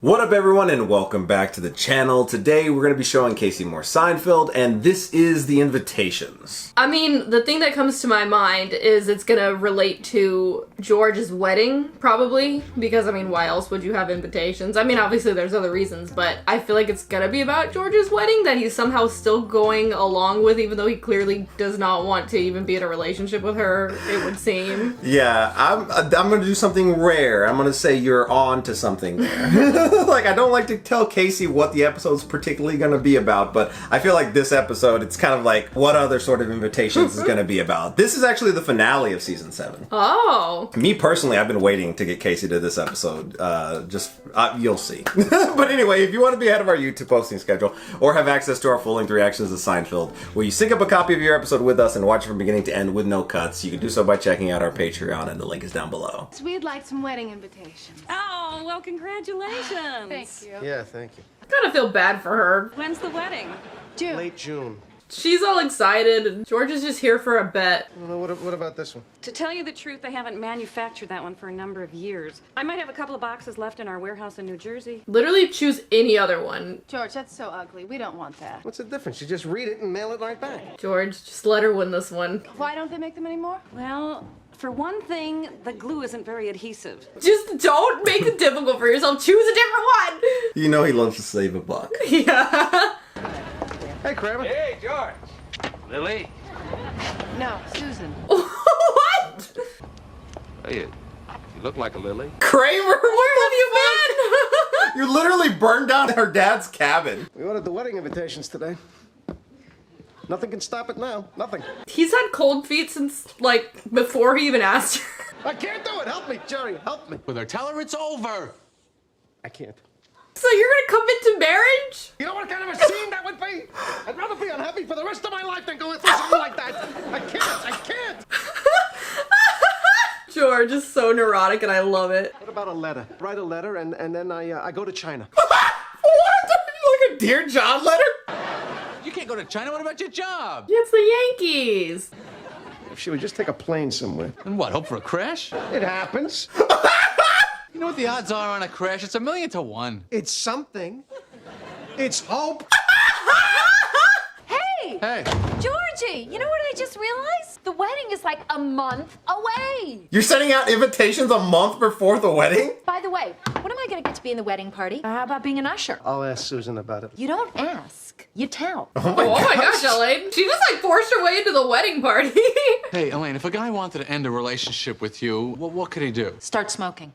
What up everyone and welcome back to the channel. Today we're going to be showing Casey more Seinfeld and this is the invitations. I mean, the thing that comes to my mind is it's going to relate to George's wedding, probably, because I mean, why else would you have invitations? I mean, obviously there's other reasons, but I feel like it's going to be about George's wedding that he's somehow still going along with, even though he clearly does not want to even be in a relationship with her, it would seem. Yeah, I'm going to do something rare. I'm going to say you're on to something there. Like, I don't like to tell Casey what the episode's particularly going to be about, but I feel like this episode, it's kind of like what other sort of invitations is going to be about. This is actually the finale of season 7. Oh. Me personally, I've been waiting to get Casey to this episode. You'll see. But anyway, if you want to be ahead of our YouTube posting schedule or have access to our full-length reactions to Seinfeld, where you sync up a copy of your episode with us and watch it from beginning to end with no cuts, you can do so by checking out our Patreon, and the link is down below. We'd like some wedding invitations. Oh, well, congratulations. Thank you. Yeah, thank you. I kind of feel bad for her. When's the wedding? June. Late June. She's all excited, and George is just here for a bet. Well, what about this one? To tell you the truth, I haven't manufactured that one for a number of years. I might have a couple of boxes left in our warehouse in New Jersey. Literally choose any other one. George, that's so ugly. We don't want that. What's the difference? You just read it and mail it right back. George, just let her win this one. Why don't they make them anymore? Well, for one thing, the glue isn't very adhesive. Just don't make it difficult for yourself. Choose a different one. You know he loves to save a buck. Yeah. Hey, Kramer. Hey, George. Lily? No, Susan. What? Hey, you look like a lily. Kramer, Where have you been? you literally burned down her dad's cabin. We ordered the wedding invitations today. Nothing can stop it now. Nothing. He's had cold feet since, like, before he even asked her. I can't do it. Help me, Jerry. Help me. With her, tell her it's over. I can't. So you're gonna commit to marriage? You know what kind of a scene that would be? I'd rather be unhappy for the rest of my life than go through something like that. I can't. I can't. George is so neurotic and I love it. What about a letter? Write a letter and then I go to China. What? Like a Dear John letter? You can't go to China. What about your job? It's the Yankees. If she would just take a plane somewhere. And what, hope for a crash? It happens. You know what the odds are on a crash? It's 1,000,000 to 1. It's something. It's hope. Hey! Hey, Georgie, you know what I just realized? The wedding is like a month away. You're sending out invitations a month before the wedding? By the way, when am I gonna get to be in the wedding party? How about being an usher? I'll ask Susan about it. You don't ask, you tell. Oh my gosh, Elaine. She just like forced her way into the wedding party. hey, Elaine, if a guy wanted to end a relationship with you, what could he do? Start smoking.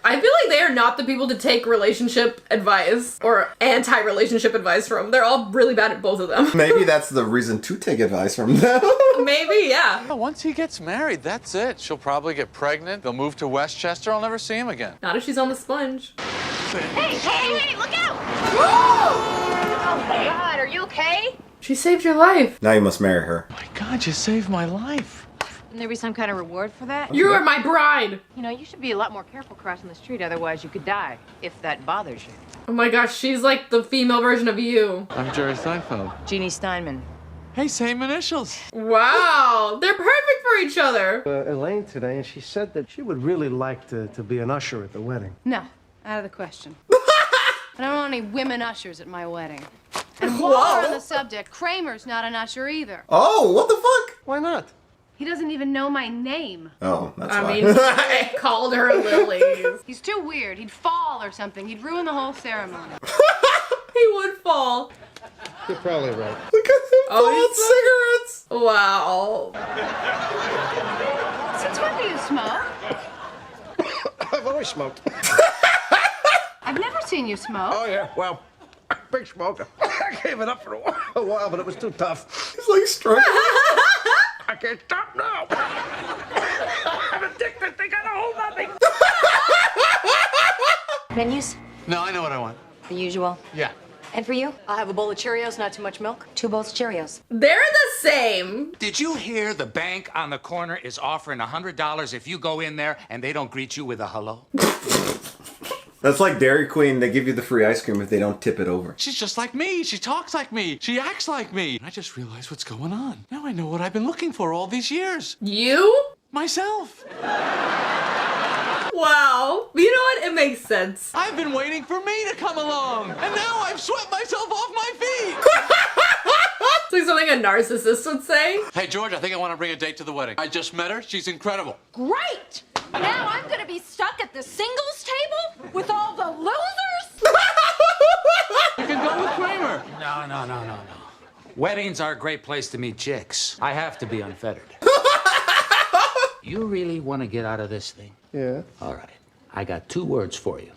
I feel like they are not the people to take relationship advice or anti-relationship advice from. They're all really bad at both of them. Maybe that's the reason to take advice from them. Maybe, yeah. Once he gets married, that's it. She'll probably get pregnant. They'll move to Westchester. I'll never see him again. Not if she's on the sponge. Hey, look out! Oh my God, are you okay? She saved your life. Now you must marry her. My God, you saved my life. Can there be some kind of reward for that? You are my bride. You know, you should be a lot more careful crossing the street, otherwise you could die, if that bothers you. Oh my gosh, she's like the female version of you. I'm Jerry Seinfeld. Jeannie Steinman. Hey, same initials. Wow, they're perfect for each other. Elaine today, and she said that she would really like to be an usher at the wedding. No, out of the question. I don't want any women ushers at my wedding. And while we're on the subject, Kramer's not an usher either. Oh, what the fuck? Why not? He doesn't even know my name. Oh, that's I why. mean, I called her Lily. He's too weird. He'd fall or something. He'd ruin the whole ceremony. He would fall. You're probably right. Look at him Oh, wow. Since when do you smoke? I've always smoked. I've never seen you smoke. Oh, yeah. Well, big smoker. I gave it up for a while, but it was too tough. He's like struggling. I can't stop now. I'm addicted. They got a hold of me. Menus? No, I know what I want. The usual. Yeah. And for you? I'll have a bowl of Cheerios, not too much milk. 2 bowls of Cheerios. They're the same. Did you hear the bank on the corner is offering $100 if you go in there and they don't greet you with a hello? That's like Dairy Queen. They give you the free ice cream if they don't tip it over. She's just like me. She talks like me. She acts like me. I just realized what's going on. Now I know what I've been looking for all these years. You? Myself. Wow. You know what? It makes sense. I've been waiting for me to come along, and now I've swept myself off my feet. It's like something a narcissist would say. Hey, George, I think I want to bring a date to the wedding. I just met her. She's incredible. Great! Now I'm gonna be stuck at the singles table with all the losers? You can go with Kramer. No. Weddings are a great place to meet chicks. I have to be unfettered. You really want to get out of this thing? Yeah. All right. I got 2 words for you.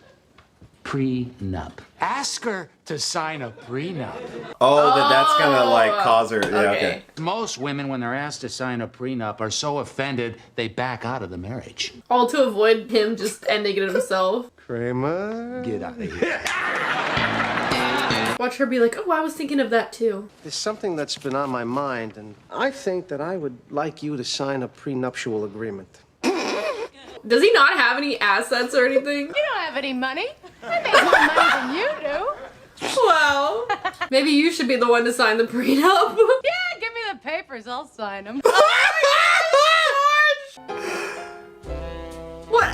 Prenup. Ask her to sign a prenup. Oh, that's gonna like cause her. Yeah, okay. Most women, when they're asked to sign a prenup, are so offended they back out of the marriage. All to avoid him just ending it himself. Kramer. Get out of here. Watch her be like, oh, I was thinking of that too. There's something that's been on my mind, and I think that I would like you to sign a prenuptial agreement. Does he not have any assets or anything? You don't have any money. I make more money than you do. Well, maybe you should be the one to sign the prenup. Yeah, give me the papers. I'll sign them. What?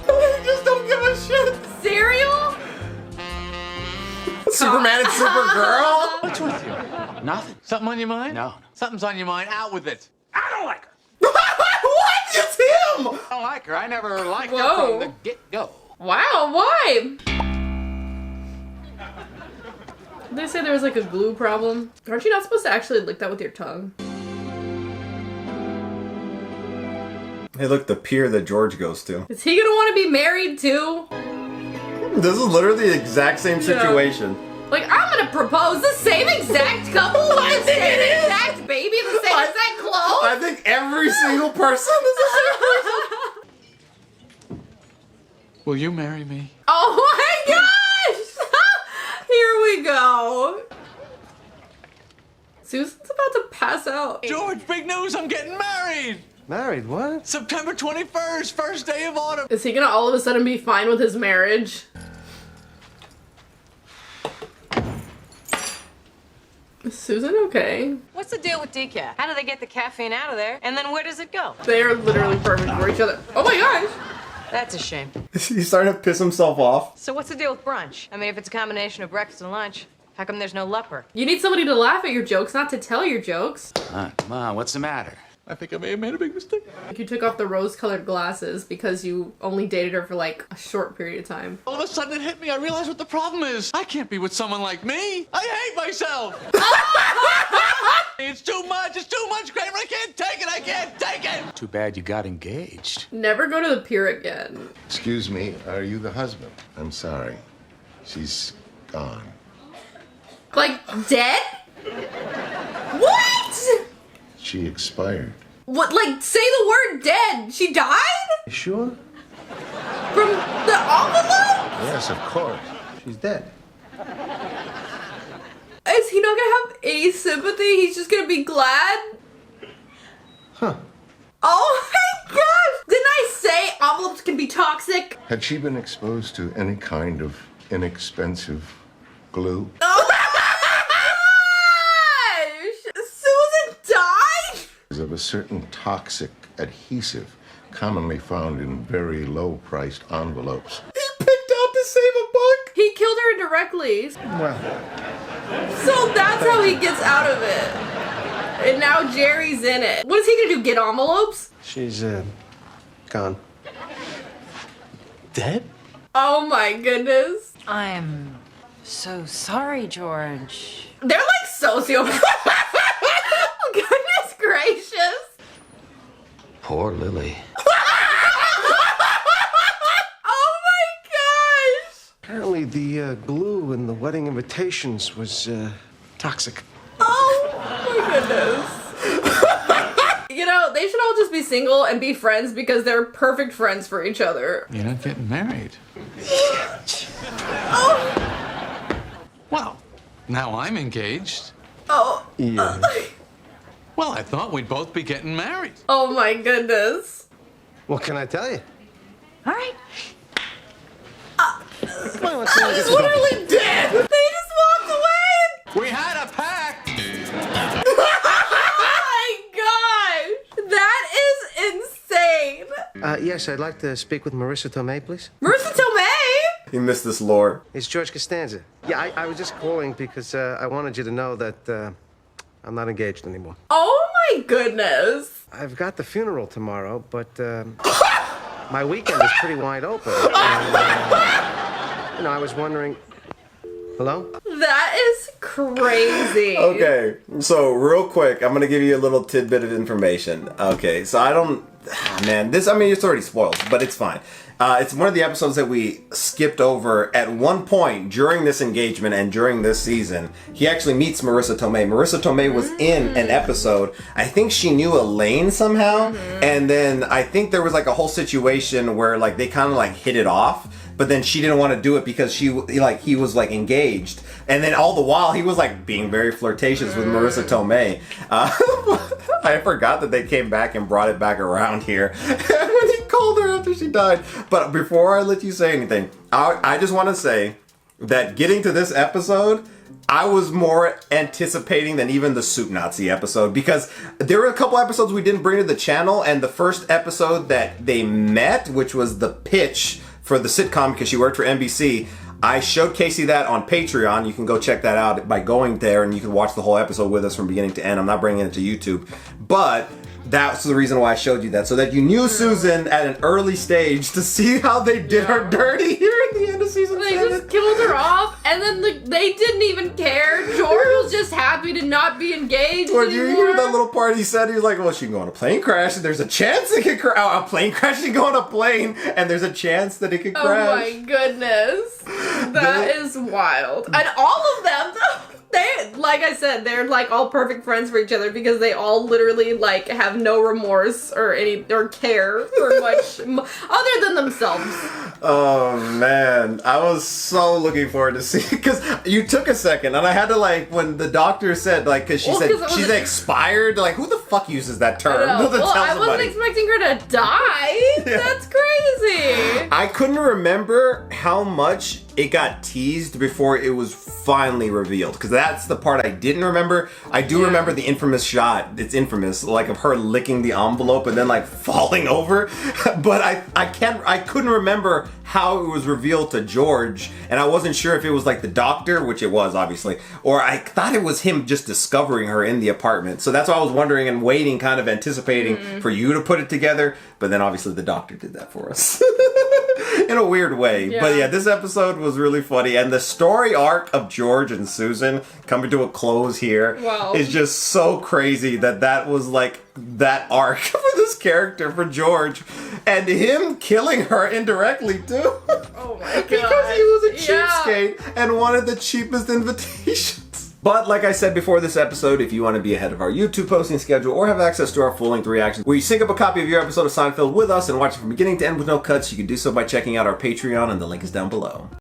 You just don't give a shit. Cereal? Superman and Supergirl? What's with you? Nothing. Something on your mind? No. Something's on your mind. Out with it. I don't like her. What? It's him! I don't like her. I never liked her Whoa. from the get-go. Wow, why? They say there was like a glue problem. Aren't you not supposed to actually lick that with your tongue? Hey, look, the pier that George goes to. Is he gonna want to be married too? This is literally the exact same situation. Like, I'm gonna propose the same exact couple with the same exact baby, the same exact clothes. I think every single person is the same person. Will you marry me? Oh my gosh! Here we go. Susan's about to pass out. George, big news. I'm getting married. Married? What? September 21st, first day of autumn. Is he gonna all of a sudden be fine with his marriage? Is Susan okay? What's the deal with decaf? How do they get the caffeine out of there? And then where does it go? They are literally perfect for each other. Oh my gosh! That's a shame. He's starting to piss himself off. So what's the deal with brunch? I mean, if it's a combination of breakfast and lunch, how come there's no lupper? You need somebody to laugh at your jokes, not to tell your jokes. Come on, what's the matter? I think I may have made a big mistake. Like you took off the rose-colored glasses because you only dated her for like a short period of time. All of a sudden it hit me. I realized what the problem is. I can't be with someone like me. I hate myself. It's too much. It's too much, Kramer. I can't take it. I can't take it. Too bad you got engaged. Never go to the pier again. Excuse me, are you the husband? I'm sorry. She's gone. Like, dead? What? She expired. What, like, say the word dead. She died? You sure? From the envelope? Yes, of course. She's dead. Is he not gonna have any sympathy? He's just gonna be glad? Huh. Oh my gosh! Didn't I say envelopes can be toxic? Had she been exposed to any kind of inexpensive glue? Oh my gosh! Susan died? Of a certain toxic adhesive commonly found in very low-priced envelopes. He picked out to save a buck. He killed her indirectly. Well, So that's how he gets out of it. And now Jerry's in it. What is he gonna do, get envelopes? she's, gone. Dead? Oh my goodness. I'm so sorry, George. They're like sociopaths. Goodness gracious. Poor Lily. Oh my gosh. Apparently the glue in the wedding invitations was toxic. Oh my goodness. You know, they should all just be single and be friends because they're perfect friends for each other. You're not getting married. Oh, Well, now I'm engaged. oh, Yeah. Well, I thought we'd both be getting married. oh my goodness. What can I tell you? All right. Come on, let's He's literally dead. They just walked away. We had a pact. Oh my gosh. That is insane. Yes, I'd like to speak with Marissa Tomei, please. Marissa Tomei? You missed this lore. It's George Costanza. Yeah, I was just calling because I wanted you to know that I'm not engaged anymore. Oh my goodness. I've got the funeral tomorrow, but my weekend is pretty wide open. And, I was wondering... Hello? That is crazy. Okay, so real quick, I'm going to give you a little tidbit of information. Okay, so I don't... Man, this, I mean, it's already spoiled, but it's fine. It's one of the episodes that we skipped over. At one point during this engagement and during this season, he actually meets Marissa Tomei. Marissa Tomei was in an episode. I think she knew Elaine somehow, and then I think there was like a whole situation where like they kind of like hit it off. But then she didn't want to do it because he was like engaged, and then all the while he was like being very flirtatious with Marissa Tomei. I forgot that they came back and brought it back around here when he called her after she died. But before I let you say anything, I just want to say that getting to this episode, I was more anticipating than even the Soup Nazi episode, because there were a couple episodes we didn't bring to the channel, and the first episode that they met, which was the pitch for the sitcom because she worked for NBC, I showed Casey that on Patreon. You can go check that out by going there, and you can watch the whole episode with us from beginning to end. I'm not bringing it to YouTube, but that's the reason why I showed you that, so that you knew Susan at an early stage to see how they did her dirty here at the end of season 7. They just killed her off, and then they didn't even care. George was just happy to not be engaged Or do you anymore. hear that little part he said? He's like, well, she can go on a plane crash, and there's a chance it could crash. A plane crash, she can go on a plane, and there's a chance that it could crash. Oh my goodness. That is wild. And all of them, they, like I said, they're like all perfect friends for each other because they all literally like have no remorse or care for much other than themselves. Oh man, I was so looking forward to see, because you took a second and I had to like, when the doctor said like, because she said she's expired, like who the fuck uses that term? I wasn't expecting her to die. Yeah. That's crazy. I couldn't remember how much it got teased before it was finally revealed, because that's the part I didn't remember. I do remember the infamous shot, it's infamous, like of her licking the envelope and then like falling over, but I couldn't remember how it was revealed to George, and I wasn't sure if it was like the doctor, which it was obviously, or I thought it was him just discovering her in the apartment. So that's why I was wondering and waiting, kind of anticipating for you to put it together, but then obviously the doctor did that for us. In a weird way. Yeah. But yeah, this episode was really funny, and the story arc of George and Susan coming to a close here is just so crazy that was like that arc for this character, for George, and him killing her indirectly too. Oh my god. Because he was a cheapskate and wanted the cheapest invitations. But like I said before this episode, if you want to be ahead of our YouTube posting schedule or have access to our full-length reactions, where you sync up a copy of your episode of Seinfeld with us and watch it from beginning to end with no cuts, you can do so by checking out our Patreon, and the link is down below.